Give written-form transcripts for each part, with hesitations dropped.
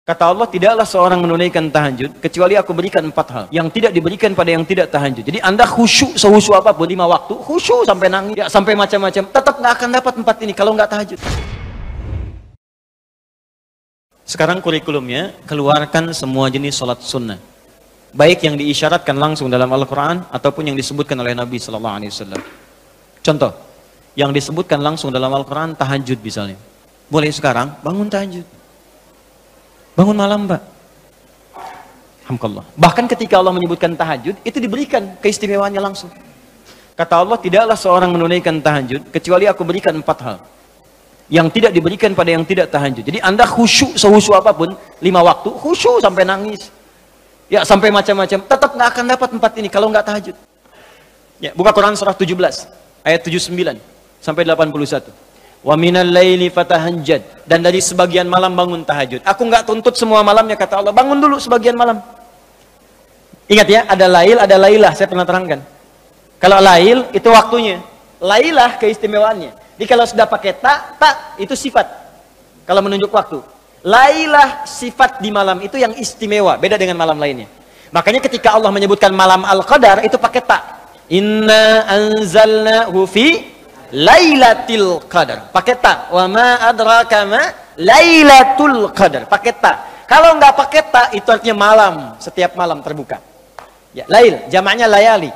Kata Allah, tidaklah seorang menunaikan tahajud kecuali aku berikan 4 hal yang tidak diberikan pada yang tidak tahajud. Jadi Anda khusyuk sehusyuk apapun 5 waktu, khusyuk sampai nangis, ya, sampai macam-macam, tetap nggak akan dapat 4 ini kalau nggak tahajud. Sekarang kurikulumnya, keluarkan semua jenis sholat sunnah, baik yang diisyaratkan langsung dalam Al-Quran ataupun yang disebutkan oleh Nabi SAW. Contoh, yang disebutkan langsung dalam Al-Quran, tahajud misalnya. Boleh sekarang bangun tahajud. Bangun malam, Pak. Alhamdulillah. Bahkan ketika Allah menyebutkan tahajud, itu diberikan keistimewaannya langsung. Kata Allah, tidaklah seorang menunaikan tahajud kecuali aku berikan 4 hal yang tidak diberikan pada yang tidak tahajud. Jadi Anda khusyuk sehusyuk apapun 5 waktu, khusyuk sampai nangis, ya, sampai macam-macam, tetap nggak akan dapat 4 ini kalau nggak tahajud. Ya, buka Quran surah 17 ayat 79 sampai 81. Wa minal laili fatahajjad, dan dari sebagian malam bangun tahajud. Aku nggak tuntut semua malamnya, kata Allah, bangun dulu sebagian malam. Ingat ya, ada lail, ada lailah, saya pernah terangkan. Kalau lail itu waktunya, lailah keistimewaannya. Jadi kalau sudah pakai tak itu sifat. Kalau menunjuk waktu, lailah sifat di malam itu yang istimewa, beda dengan malam lainnya. Makanya ketika Allah menyebutkan malam Al-Qadar itu pakai tak. Inna anzalnahu fi Lailatul Qadar, pakai ta. Wa ma adraka ma Lailatul Qadar, pakai ta. Kalau nggak pakai ta, itu artinya malam, setiap malam terbuka. Ya, lail, jamaknya layali.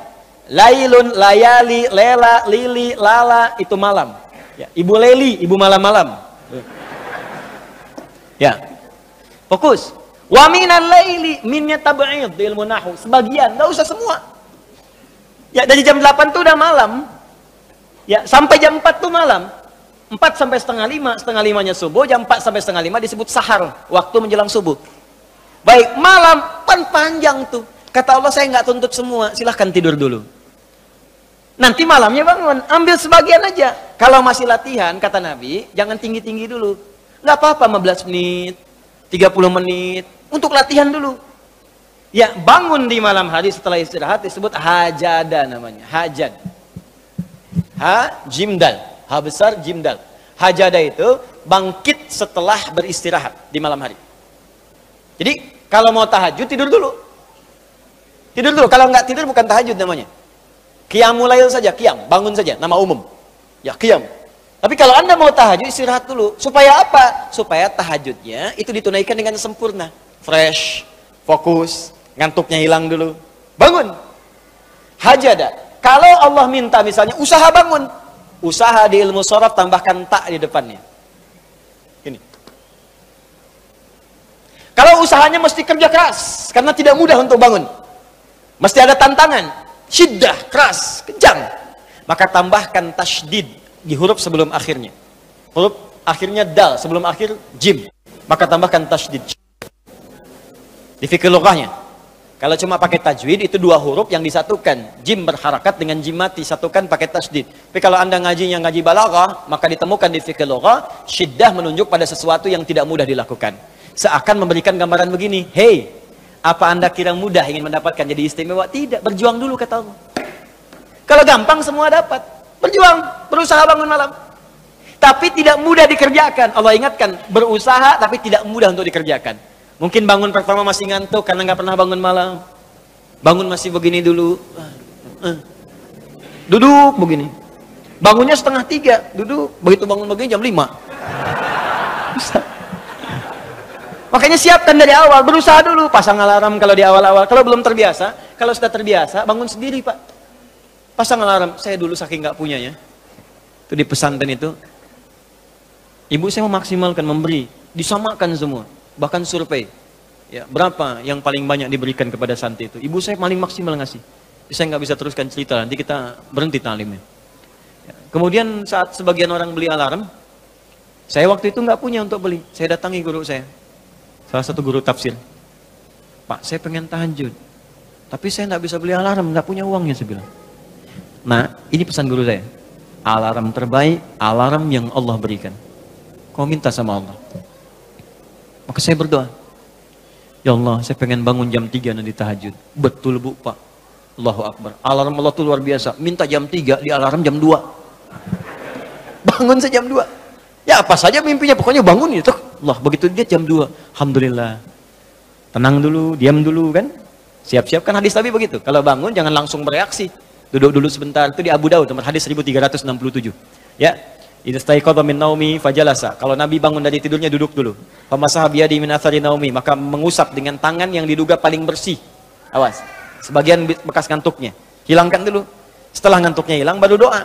Lailun, layali, lela, lili, lala, itu malam. Ya, ibu leli, ibu malam-malam. Ya, fokus. Wa minal laili, minnya tab'id di ilmu nahwu, sebagian, nggak usah semua. Ya, dari jam 8 tuh udah malam. Ya, sampai jam 4 tuh malam. 4 sampai setengah 5, setengah 5-nya subuh, jam 4 sampai setengah 5 disebut sahar, waktu menjelang subuh. Baik, malam kan panjang tuh. Kata Allah, saya nggak tuntut semua, silahkan tidur dulu. Nanti malamnya bangun, ambil sebagian aja. Kalau masih latihan, kata Nabi, jangan tinggi-tinggi dulu. Nggak apa-apa 15 menit, 30 menit, untuk latihan dulu. Ya, bangun di malam hari setelah istirahat disebut hajada namanya, hajad. Ha, jimdal, ha besar, jimdal. Hajada itu bangkit setelah beristirahat di malam hari. Jadi kalau mau tahajud tidur dulu. Tidur dulu, kalau nggak tidur bukan tahajud namanya. Qiyamul lail saja, qiyam, bangun saja, nama umum. Ya, qiyam. Tapi kalau Anda mau tahajud, istirahat dulu. Supaya apa? Supaya tahajudnya itu ditunaikan dengan sempurna. Fresh, fokus, ngantuknya hilang dulu. Bangun. Hajada. Kalau Allah minta misalnya usaha bangun, usaha di ilmu sharaf tambahkan tak di depannya. Ini. Kalau usahanya mesti kerja keras, karena tidak mudah untuk bangun. Mesti ada tantangan, syiddah, keras, kencang. Maka tambahkan tasydid di huruf sebelum akhirnya. Huruf akhirnya dal, sebelum akhir jim. Maka tambahkan tasydid. Di fikih lughahnya. Kalau cuma pakai tajwid itu 2 huruf yang disatukan, jim berharakat dengan jim mati, satukan pakai tasydid. Tapi kalau Anda ngajinya ngaji balaghah, maka ditemukan di fikih lughah syiddah menunjuk pada sesuatu yang tidak mudah dilakukan. Seakan memberikan gambaran begini, "Hei, apa Anda kira mudah ingin mendapatkan jadi istimewa?" Tidak, berjuang dulu kata Allah. Kalau gampang semua dapat. Berjuang, berusaha bangun malam. Tapi tidak mudah dikerjakan. Allah ingatkan, berusaha tapi tidak mudah untuk dikerjakan. Mungkin bangun pertama masih ngantuk karena nggak pernah bangun malam. Bangun masih begini dulu. Duduk begini. Bangunnya 2:30, duduk. Begitu bangun begini jam 5. Makanya siapkan dari awal, berusaha dulu. Pasang alarm kalau di awal-awal. Kalau belum terbiasa, kalau sudah terbiasa, bangun sendiri, Pak. Pasang alarm. Saya dulu saking nggak punya ya. Itu di pesantren itu. Ibu saya memaksimalkan, memberi. Disamakan semua. Bahkan survei, ya, berapa yang paling banyak diberikan kepada santri itu? Ibu saya paling maksimal ngasih. Saya nggak bisa teruskan cerita, nanti kita berhenti talimnya. Ya. Kemudian saat sebagian orang beli alarm, saya waktu itu nggak punya untuk beli. Saya datangi guru saya, salah satu guru tafsir. Pak, saya pengen tahajud, tapi saya nggak bisa beli alarm, nggak punya uangnya, saya bilang. Nah, ini pesan guru saya. Alarm terbaik, alarm yang Allah berikan. Kau minta sama Allah. Maka saya berdoa, ya Allah, saya pengen bangun jam 3 nanti tahajud. Betul Bu, Pak. Allahu Akbar. Alarm Allah itu luar biasa. Minta jam 3, di alarm jam 2. Bangun saya jam 2. Ya apa saja mimpinya, pokoknya bangun itu. Allah. Begitu dia jam 2, alhamdulillah. Tenang dulu, diam dulu kan. Siap-siap kan hadis Nabi begitu. Kalau bangun jangan langsung bereaksi. Duduk dulu sebentar. Itu di Abu Daud, nomor hadis 1367. Ya. Idza staiqadha min naumi fajalasa. Kalau Nabi bangun dari tidurnya duduk dulu. Famasaha biyadi min athari naumi, maka mengusap dengan tangan yang diduga paling bersih. Awas. Sebagian bekas ngantuknya. Hilangkan dulu. Setelah ngantuknya hilang baru doa.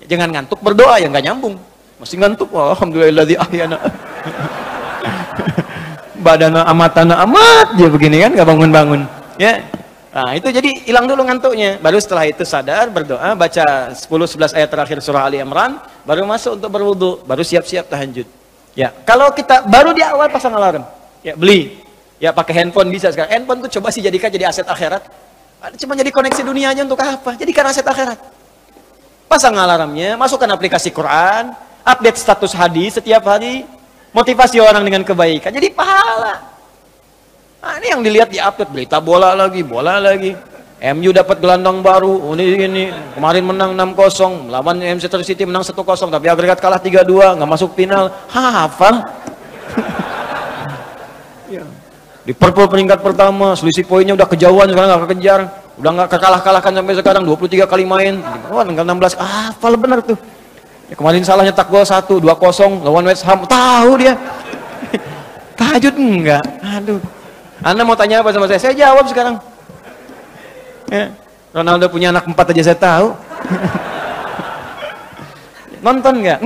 Jangan ngantuk berdoa ya nggak nyambung. Masih ngantuk. Alhamdulillahilladzi ahyana. Badana amatana amat dia begini kan nggak bangun-bangun. Ya. Nah, itu jadi hilang dulu ngantuknya. Baru setelah itu sadar, berdoa, baca 10-11 ayat terakhir surah Ali Imran, baru masuk untuk berwudu, baru siap-siap tahajud. Ya, kalau kita baru di awal pasang alarm, ya beli. Ya pakai handphone bisa sekarang. Handphone tuh coba sih jadikan jadi aset akhirat. Cuma jadi koneksi dunia aja untuk apa? Jadikan aset akhirat. Pasang alarmnya, masukkan aplikasi Quran, update status hadis setiap hari, motivasi orang dengan kebaikan. Jadi pahala. Nah, ini yang dilihat di update berita bola lagi. MU dapat gelandang baru. Ini kemarin menang 6-0, melawan Manchester City menang 1-0, tapi agregat kalah 3-2, nggak masuk final. Hafal. Liverpool peringkat pertama, selisih poinnya udah kejauhan, sekarang nggak kekejar, udah nggak kalah-kalahkan sampai sekarang, 23 kali main, tinggal 16. Hafal benar tuh. Ya, kemarin salah nyetak gol 1, 2-0 lawan West Ham. Tahu dia. Tahajud enggak? Aduh. Anda mau tanya apa sama saya? Saya jawab sekarang. Ya, Ronaldo punya anak 4 aja saya tahu. Nonton nggak?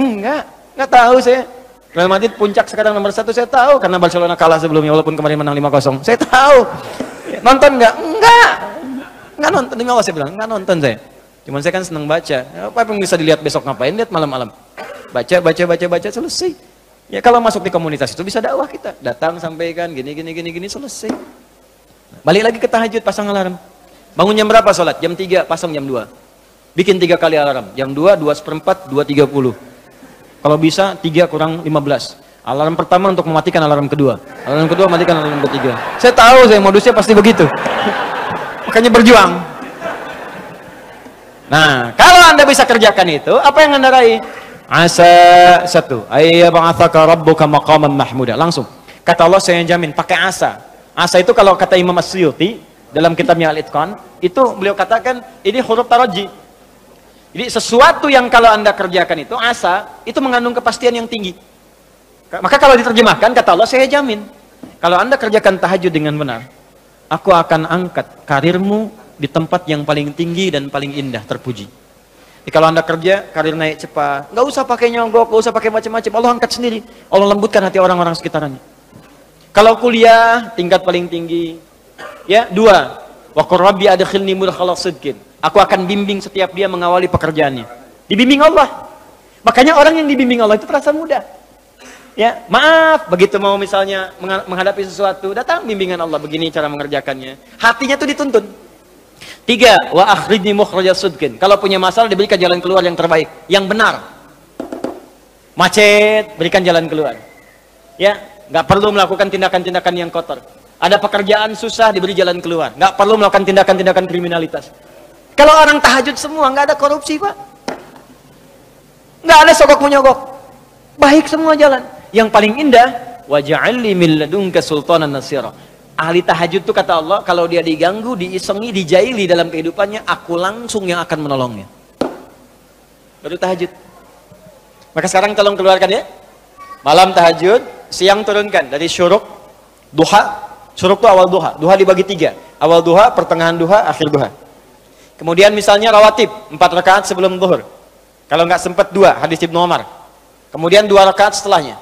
Nggak tahu saya. Real Madrid puncak sekarang nomor 1 saya tahu karena Barcelona kalah sebelumnya walaupun kemarin menang 5-0. Saya tahu. Nonton nggak? Nggak nonton. Demi Allah saya bilang nggak nonton saya. Cuman saya kan senang baca. Apa yang bisa dilihat besok ngapain? Lihat malam-malam. Baca selesai. Ya kalau masuk di komunitas itu bisa dakwah kita. Datang sampaikan gini selesai. Balik lagi ke tahajud, pasang alarm. Bangun jam berapa sholat? Jam 3, pasang jam 2. Bikin 3 kali alarm. Jam 2, 2:04, 2:30. Kalau bisa 3 kurang 15. Alarm pertama untuk mematikan alarm kedua. Alarm kedua matikan alarm ketiga. Saya tahu saya modusnya pasti begitu. Makanya berjuang. Nah, kalau Anda bisa kerjakan itu, apa yang Anda raih? Asa 1, ayyab'atsaka rabbuka maqaman mahmuda. Langsung. Kata Allah saya jamin pakai asa. Asa itu kalau kata Imam As-Suyuti dalam kitabnya Al-Itqan, itu beliau katakan ini huruf taraji. Jadi sesuatu yang kalau Anda kerjakan itu asa, itu mengandung kepastian yang tinggi. Maka kalau diterjemahkan kata Allah saya jamin kalau Anda kerjakan tahajud dengan benar, aku akan angkat karirmu di tempat yang paling tinggi dan paling indah, terpuji. Jadi kalau Anda kerja, karir naik cepat, nggak usah pakai nyogok, nggak usah pakai macam-macam, Allah angkat sendiri. Allah lembutkan hati orang-orang sekitarnya. Kalau kuliah, tingkat paling tinggi. Ya, 2, wa qur rabbi adkhilni mudkhala sidqin. Aku akan bimbing setiap dia mengawali pekerjaannya. Dibimbing Allah. Makanya orang yang dibimbing Allah itu terasa mudah. Ya, maaf, begitu mau misalnya menghadapi sesuatu, datang bimbingan Allah, begini cara mengerjakannya. Hatinya tuh dituntun. 3, wa akhrijni mukhrajas sidqin. Kalau punya masalah diberikan jalan keluar yang terbaik, yang benar. Macet, berikan jalan keluar. Ya, nggak perlu melakukan tindakan-tindakan yang kotor. Ada pekerjaan susah diberi jalan keluar. Nggak perlu melakukan tindakan-tindakan kriminalitas. Kalau orang tahajud semua nggak ada korupsi, Pak. Nggak ada sogok menyogok. Baik semua jalan. Yang paling indah, waj'alni min ladunka sultanan nasira. Ahli tahajud itu kata Allah, kalau dia diganggu, diisengi, dijaili dalam kehidupannya, aku langsung yang akan menolongnya. Baru tahajud. Maka sekarang tolong keluarkan ya. Malam tahajud, siang turunkan dari syuruk, duha. Syuruk itu awal duha. Duha dibagi 3. Awal duha, pertengahan duha, akhir duha. Kemudian misalnya rawatib, 4 rakaat sebelum zuhur. Kalau nggak sempat 2, hadis Ibnu Umar. Kemudian 2 rakaat setelahnya.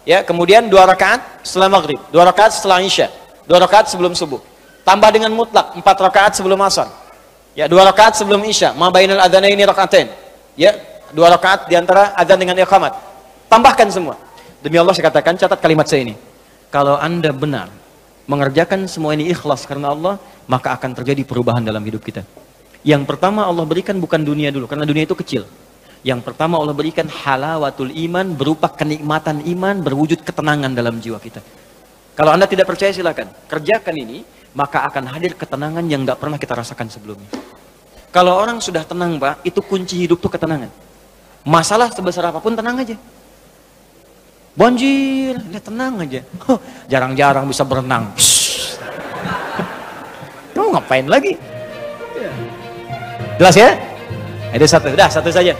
Ya, kemudian 2 rakaat setelah maghrib, 2 rakaat setelah isya. 2 rakaat sebelum subuh. Tambah dengan mutlak 4 rakaat sebelum asar. Ya, 2 rakaat sebelum isya. Ma bainal adzanaini rakaatain. Ya, 2 rakaat di antara adzan dengan iqamat. Tambahkan semua. Demi Allah saya katakan, catat kalimat saya ini. Kalau Anda benar mengerjakan semua ini ikhlas karena Allah, maka akan terjadi perubahan dalam hidup kita. Yang pertama Allah berikan bukan dunia dulu, karena dunia itu kecil. Yang pertama Allah berikan halawatul iman, berupa kenikmatan iman, berwujud ketenangan dalam jiwa kita. Kalau Anda tidak percaya silakan, kerjakan ini, maka akan hadir ketenangan yang nggak pernah kita rasakan sebelumnya. Kalau orang sudah tenang, Pak, itu kunci hidup tuh ketenangan. Masalah sebesar apapun tenang aja. Banjir, lihat tenang aja. Jarang-jarang bisa berenang. Kamu ngapain lagi? Jelas ya? Ada satu, dah satu saja.